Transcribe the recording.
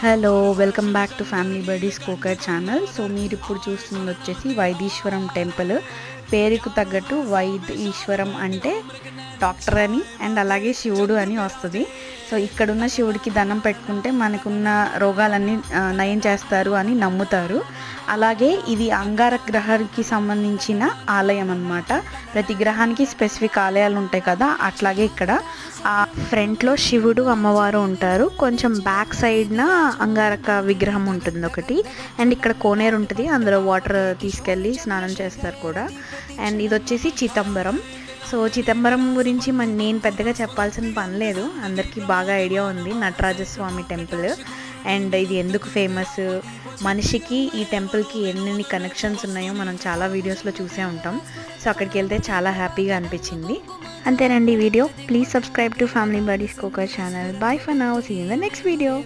Hello welcome back to family birdies cocker channel. So మీరు ఇప్పుడు చూస్తుంది వచ్చేసి వైదీశ్వరం టెంపుల్. పేరుకు తగ్గట్టు వైదీశ్వరం అంటే డాక్టర్ అని అండ్ అలాగే శివుడు అని వస్తుంది. సో ఇక్కడున్న శివుడికి దండం పెట్టుకుంటే మనకున్న రోగాలన్నీ నయం చేస్తారు అని నమ్ముతారు. అలాగే ఇది అంగారక గ్రహానికి సంబంధించిన ఆలయం అన్నమాట. ప్రతి గ్రహానికి స్పెసిఫిక్ ఆలయాలు ఉంటాయి కదా, అట్లాగే ఇక్కడ ఆ ఫ్రంట్లో శివుడు అమ్మవారు ఉంటారు. కొంచెం బ్యాక్ సైడ్న అంగారక విగ్రహం ఉంటుంది ఒకటి. అండ్ ఇక్కడ కోనేరు ఉంటుంది, అందులో వాటర్ తీసుకెళ్ళి స్నానం చేస్తారు కూడా. అండ్ ఇది వచ్చేసి చిదంబరం. సో చిదంబరం గురించి నేను పెద్దగా చెప్పాల్సిన పని లేదు, అందరికీ బాగా ఐడియా ఉంది. నటరాజస్వామి టెంపుల్. అండ్ ఇది ఎందుకు ఫేమస్, మనిషికి ఈ టెంపుల్కి ఎన్ని కనెక్షన్స్ ఉన్నాయో మనం చాలా వీడియోస్లో చూసే ఉంటాం. సో అక్కడికి వెళ్తే చాలా హ్యాపీగా అనిపించింది. అంతేనండి video. Please subscribe to family birdies cocker channel. Bye for now, see you in the next video.